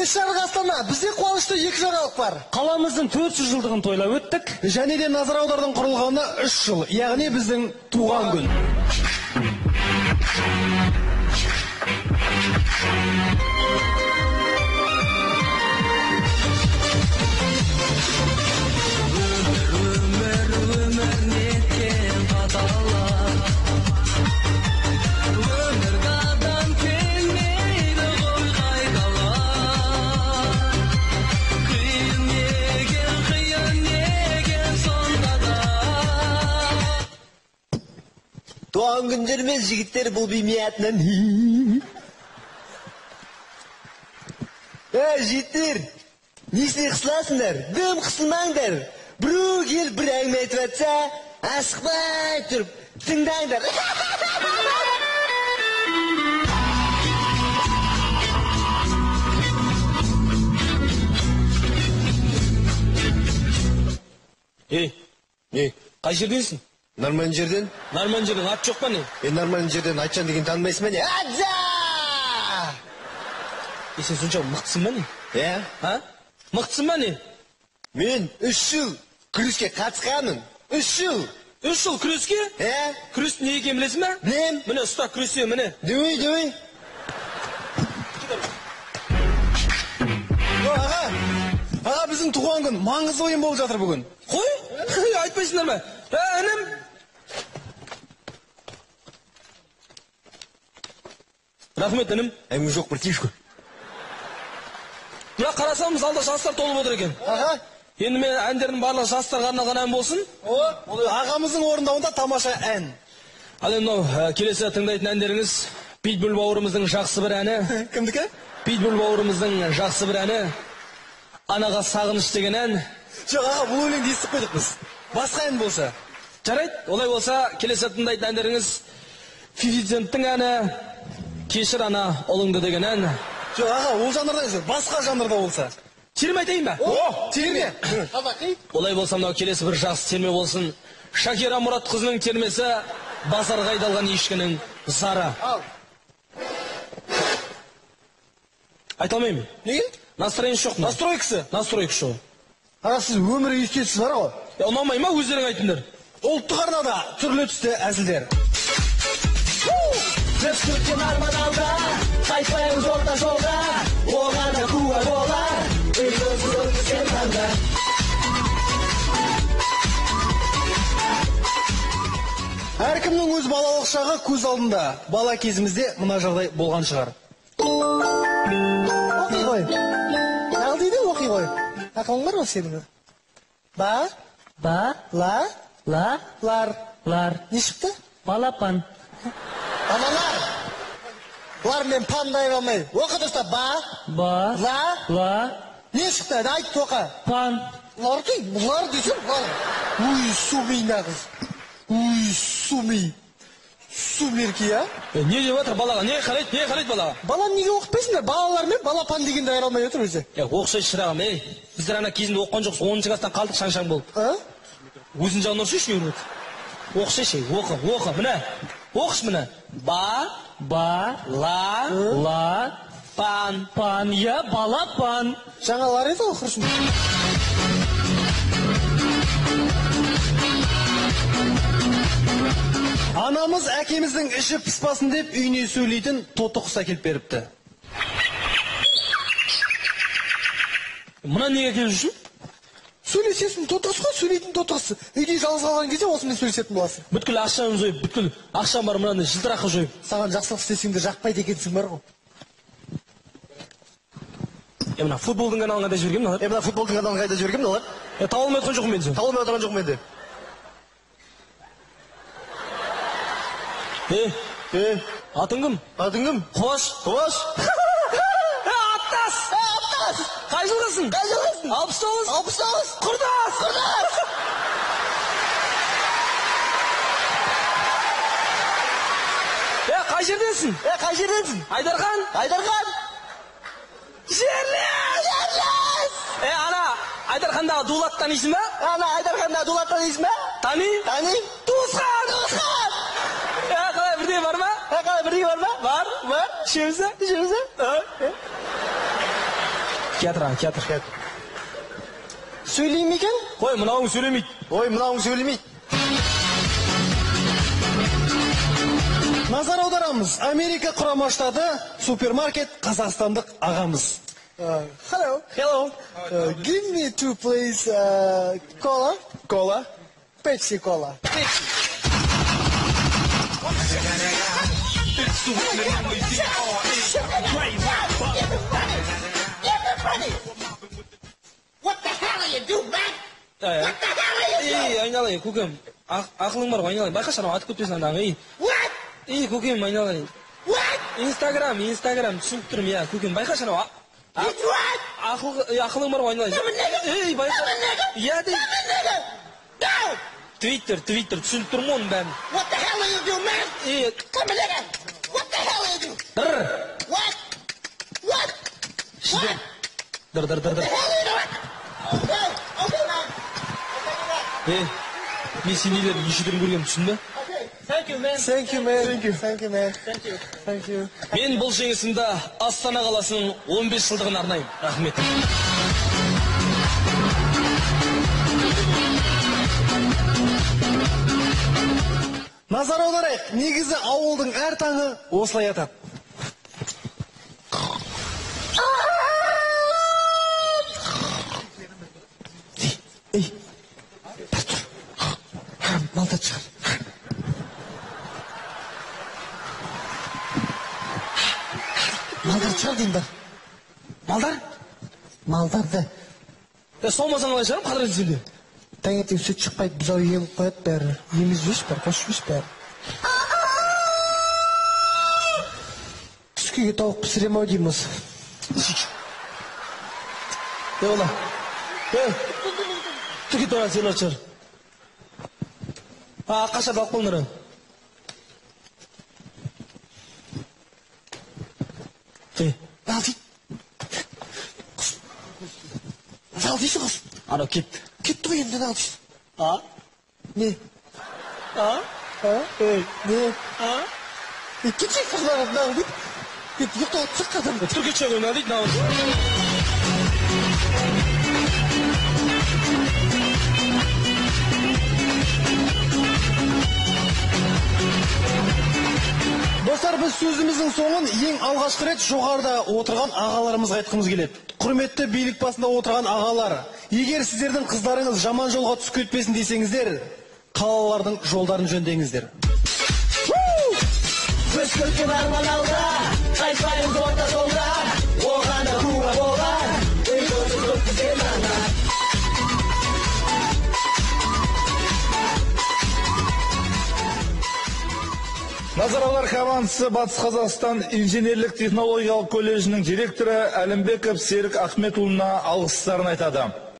Кеш жарық Астана, бізде қуанышты екі жаңалық бар. Қаламыздың 400 жылдығын тойлап өттік. Және де Назар аудардың құрылғанына 3 жыл, яғни біздің туған күн. Туған күндермен жігіттер бұл беймиятынан. Жігіттер, несіне қысыласыңдар? Дөм қысылмаңдар. Біреу келіп бір әңгіме айтып жатса, асықпай тұрып тыңдаңдар. Қай жерденсің? Нормальный жерден? Нормальный жерден ат жоқ па не? Нормальный жерден айтшан деген танымайсың ба не? Адза! Сен сонша мықтысың ба не? Мықтысың ба не? Мен 3 жыл күреске қатысқанмын. 3 жыл. 3 жыл күреске? Күрестің не екенін білесің ба? Білем. Міне ұста күресе, міне. Дөй. Аға, біздің туған күн, маңызды ойын болып жатыр бүгін. Қой? Айтпайсыңдар ма? Інім. Рахмет, інім. Әңгіме жоқ, бір тиіш көр. Бірақ қарасам, залда жастар толып отыр екен. Енді мен әндердің барлығы жастарға арналған ән болсын. Ағамыздың орындауында тамаша ән. Ал енді келесі тыңдайтын әндеріңіз Питбуль бауырымыздың жақсы бір әні. Кімдікі? Питбуль бауырымыздың жақсы бір әні. Анаға сағыныш деген ән. Жоқ, аға, бұл өлеңді естіп қойдық біз. Басқа ән болса. Жарайды, олай болса келесі тыңдайтын әндеріңіз 50 Cent'тің әні Кешір ана ұлыңды деген ән. Жоқ, аға, ол жанрда емес, басқа жанрда болса. Терме айтайын ба? Терме. Олай болса мынау келесі бір жақсы терме болсын. Шакира Мұратқызының термесі базарға айдалған ешкінің зары. Айта алмаймын. Неге? Настроение жоқ. Настройкасы жоқ. Аға, сіз өмірі естесіз бар ғой. Ұнамай ма, өздерің айтыңдар. Ұлттық арнада түрлі түсті әзілдер. Біз күткен арман алда, қайтпаймыз орта жолда, оғана куә болар, үйгіз өткізген таңда. Әркімнің өз балалық шағы көз алдында. Бала кезімізде мына жағдай болған шығар. Оқи ғой. Ал дейді оқи ғой. Ақылың бар ма сенің? Ба? Ла? Лар. Не шықты? Балапан. Аналар. Лар мен пан дай алмай. Оқы дұрыста. Ба? Ла? Не шықты? Айт тоқа. Пан. Лар дейсің? Уй, сумей нағыз. Уй, сумей. Сумерки, а? Не деп отыр балаға? Не қарайды балаға? Баланы неге оқытпайсыңдар? Балалармен балапан дегенді айыра алмай отыр өзі. Оқысайшы шырағым, біздер ана кезінде оққан жоқсыз, 10-шы класстан қалдық шаң-шаң болып. Өзің жағын ұрсайшы, не көреді? Оқысайшы, оқы, міне. Оқыш міне. Ба, ла, пан. Пан, балапан. Жаңалар еді ғой құрсын. Анамыз әкеміздің іші пыспасын деп үйіне сөйлейтін тоты құс әкеліп беріпті. Мұна неге әкеліп жүрсің? Сөйлесесің, тоты құс қой, сөйлейтін тоты құс. Үйде жалғыз қалған кезде осымен сөйлесетін боласың. Бүткіл ақшаны жойып, бүткіл ақшам бар мұнаны жылтыраққа жойып. Саған жақсылық істесеңді жақпайды екенсің бар ғой. Мына футболдың каналын қайда жібергем, налар? Мына футболдың каналын қайда жібергем, налар? Таба алмай отқан жоқпын мен сен. Таба алмай отқан жоқпын менде. Атың кім? Қош. Аттас! Қай жылғысың? 69? Құрдас! Қай жерденсің? Айдархан! Жерлес! Ана, Айдархандағы дулат танисың ба? Тани? Туысқан! Қалай бірдей бар ма? Бар. Ішемізі? театр. Сөйлей ме екен? Қой, мынауың сөйлемейді. Ой, мынауың сөйлемейді. Назар аударамыз. Америка құрама штаты, супермаркет, қазақстандық ағамыз. Hello. Give me 2 please. Cola. Кола. Pepsi Cola. What the hell are you doing, man? What the hell are you doing? Айналайын, көкем. Ақылың бар ғой, айналайын. Байқашы, анау атып кетпесін андағы. What? Көкем, айналайын. What? Инстаграм, түсініп тұрмын, иә, көкем. Байқашы, анау. You what? Ақылың бар ғой, айналайын. I'm a nigga. Байқа. I'm a nigga. Иә, де. I'm a nigga. No. Твиттер, түсініп тұрмын оның бәрін. What the hell are you doing, man? Come a nigga. What the hell are you doing? What? What? What? Dır. The hell are you doing? Okay, man. Мен сендейлерді ешіден көргенім түсінді? Thank you, man. Thank you. Мен бұл жеңісімді Астана қаласының 15 жылдығын арнаймын. Рахмет. Назар аударайық. Негізі ауылдың әр таңы осылай атады. Малдар шығар. Малдар шығар деймін бар. Малдар? Малдарды. Солмасаң қалай шығарым, қадыр етсенде? Таңертең сүт шықпайды, бұзау ем қояды бәрі. Еміз өш бәрі, қош өш бәрі. Түскеге тауық пісірем ау дейміз. Ола. Түке тұра сені шығар. Қашап алып қолынырын. Ал дейсі қыз. Анау кетті. Кетті ғой енді ал дейсі. Не? Не? Кетшек қызларып нағыл дейді. Кетті ұйықта отсық қадам. Түркетше қойна дейді нағыл. Достар, біз сөзіміздің соңын ең алғашқы рет жоғарыда отырған ағаларымызға айтқымыз келеді. Құрметті билік басында отырған ағалар, егер сіздердің қыздарыңыз жаман жолға түсіп кетпесін десеңіздер, қалалардың жолдарын жөндеңіздер. Біз күлкен арман алда, қайтпаймыз орта жолда, оғана куә болар, ұйқысы көп бізен ана. Назар аудар командасы Батыс Қазақстан инженерлік технологиялық колледжінің директоры Әлімбеков Серік Ахметұлына алғыстарын айтады.